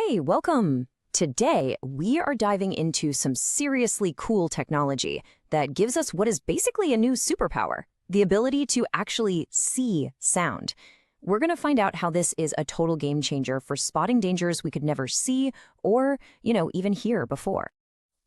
Hey, welcome! Today, we are diving into some seriously cool technology that gives us what is basically a new superpower, the ability to actually see sound. We're going to find out how this is a total game changer for spotting dangers we could never see or, even hear before.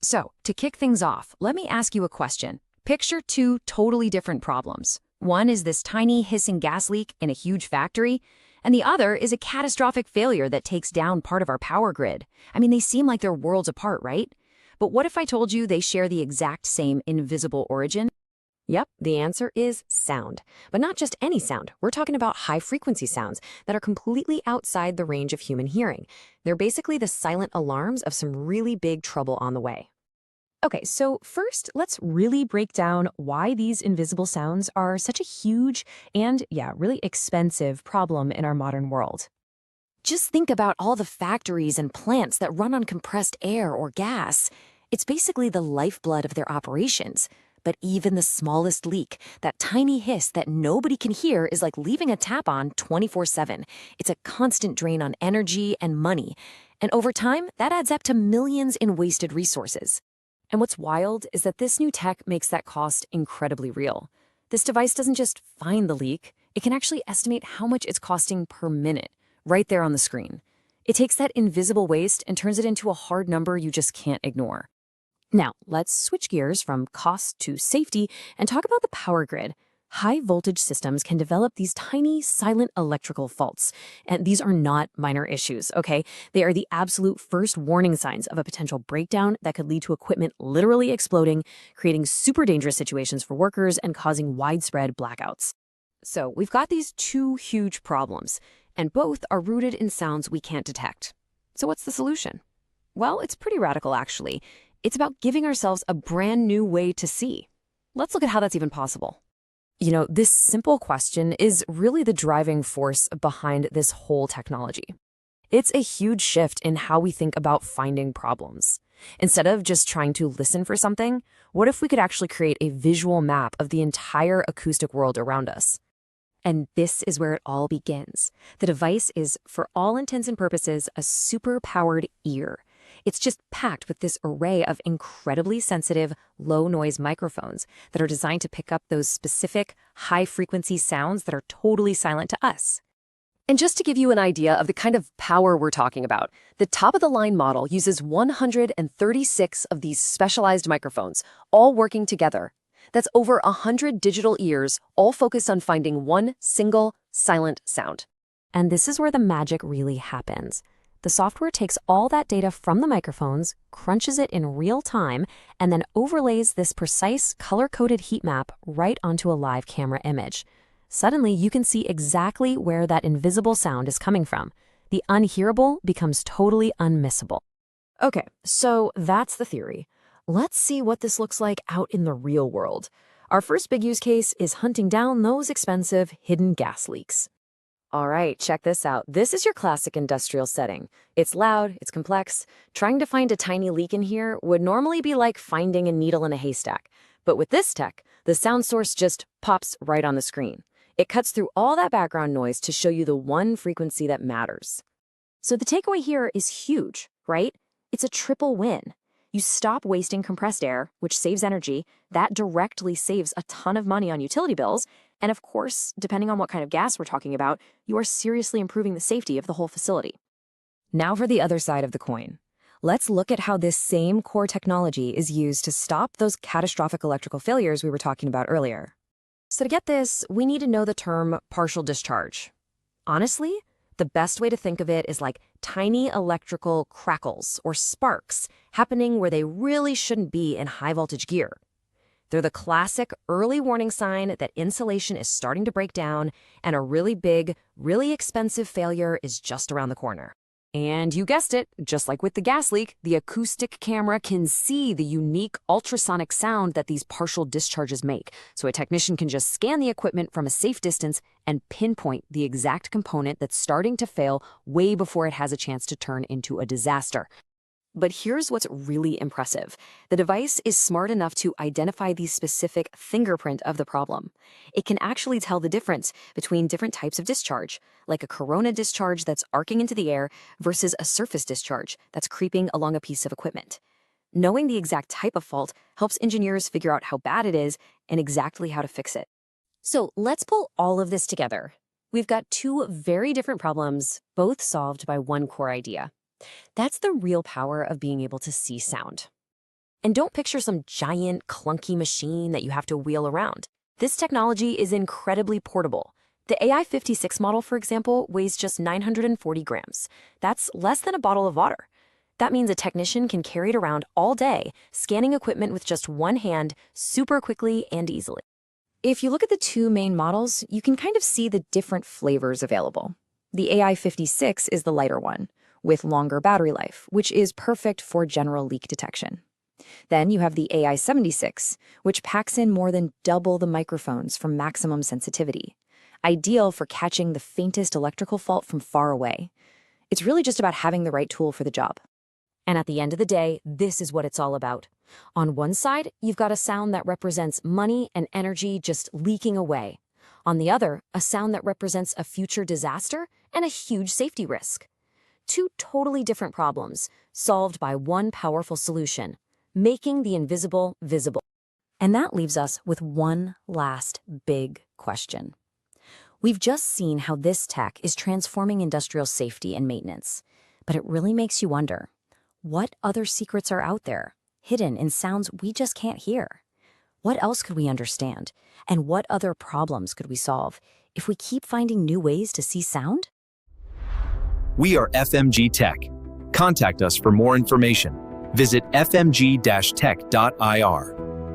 So, to kick things off, let me ask you a question. Picture two totally different problems. One is this tiny hissing gas leak in a huge factory, and the other is a catastrophic failure that takes down part of our power grid. I mean, they seem like they're worlds apart, right? But what if I told you they share the exact same invisible origin? Yep, the answer is sound. But not just any sound. We're talking about high-frequency sounds that are completely outside the range of human hearing. They're basically the silent alarms of some really big trouble on the way. Okay, so first, let's really break down why these invisible sounds are such a huge and, really expensive problem in our modern world. Just think about all the factories and plants that run on compressed air or gas. It's basically the lifeblood of their operations. But even the smallest leak, that tiny hiss that nobody can hear, is like leaving a tap on 24/7. It's a constant drain on energy and money. And over time, that adds up to millions in wasted resources. And what's wild is that this new tech makes that cost incredibly real. This device doesn't just find the leak, it can actually estimate how much it's costing per minute, right there on the screen. It takes that invisible waste and turns it into a hard number you just can't ignore. Now, let's switch gears from cost to safety and talk about the power grid. High-voltage systems can develop these tiny, silent electrical faults, and these are not minor issues, okay? They are the absolute first warning signs of a potential breakdown that could lead to equipment literally exploding, creating super dangerous situations for workers and causing widespread blackouts. So we've got these two huge problems, and both are rooted in sounds we can't detect. So what's the solution? Well, it's pretty radical, actually. It's about giving ourselves a brand new way to see. Let's look at how that's even possible. This simple question is really the driving force behind this whole technology. It's a huge shift in how we think about finding problems. Instead of just trying to listen for something, what if we could actually create a visual map of the entire acoustic world around us? And this is where it all begins. The device is, for all intents and purposes, a super-powered ear. It's just packed with this array of incredibly sensitive, low-noise microphones that are designed to pick up those specific, high-frequency sounds that are totally silent to us. And just to give you an idea of the kind of power we're talking about, the top-of-the-line model uses 136 of these specialized microphones, all working together. That's over 100 digital ears, all focused on finding one single, silent sound. And this is where the magic really happens. The software takes all that data from the microphones, crunches it in real time, and then overlays this precise color-coded heat map right onto a live camera image. Suddenly, you can see exactly where that invisible sound is coming from. The unhearable becomes totally unmissable. Okay, so that's the theory. Let's see what this looks like out in the real world. Our first big use case is hunting down those expensive hidden gas leaks. All right, check this out. This is your classic industrial setting. It's loud, it's complex. Trying to find a tiny leak in here would normally be like finding a needle in a haystack. But with this tech, the sound source just pops right on the screen. It cuts through all that background noise to show you the one frequency that matters. So the takeaway here is huge, right? It's a triple win. You stop wasting compressed air, which saves energy. That directly saves a ton of money on utility bills. And of course, depending on what kind of gas we're talking about, you are seriously improving the safety of the whole facility. Now for the other side of the coin. Let's look at how this same core technology is used to stop those catastrophic electrical failures we were talking about earlier. So to get this, we need to know the term partial discharge. Honestly, the best way to think of it is like tiny electrical crackles or sparks happening where they really shouldn't be in high-voltage gear. They're the classic early warning sign that insulation is starting to break down and a really big, really expensive failure is just around the corner. And you guessed it, just like with the gas leak, the acoustic camera can see the unique ultrasonic sound that these partial discharges make. So a technician can just scan the equipment from a safe distance and pinpoint the exact component that's starting to fail way before it has a chance to turn into a disaster. But here's what's really impressive. The device is smart enough to identify the specific fingerprint of the problem. It can actually tell the difference between different types of discharge, like a corona discharge that's arcing into the air versus a surface discharge that's creeping along a piece of equipment. Knowing the exact type of fault helps engineers figure out how bad it is and exactly how to fix it. So let's pull all of this together. We've got two very different problems, both solved by one core idea. That's the real power of being able to see sound. And don't picture some giant, clunky machine that you have to wheel around. This technology is incredibly portable. The AI56 model, for example, weighs just 940 grams. That's less than a bottle of water. That means a technician can carry it around all day, scanning equipment with just one hand, super quickly and easily. If you look at the two main models, you can kind of see the different flavors available. The AI56 is the lighter one, with longer battery life, which is perfect for general leak detection. Then you have the AI76, which packs in more than double the microphones for maximum sensitivity, ideal for catching the faintest electrical fault from far away. It's really just about having the right tool for the job. And at the end of the day, this is what it's all about. On one side, you've got a sound that represents money and energy just leaking away. On the other, a sound that represents a future disaster and a huge safety risk. Two totally different problems, solved by one powerful solution, making the invisible visible. And that leaves us with one last big question. We've just seen how this tech is transforming industrial safety and maintenance, but it really makes you wonder, what other secrets are out there, hidden in sounds we just can't hear? What else could we understand? And what other problems could we solve if we keep finding new ways to see sound? We are FMG Tech. Contact us for more information. Visit fmg-tech.ir.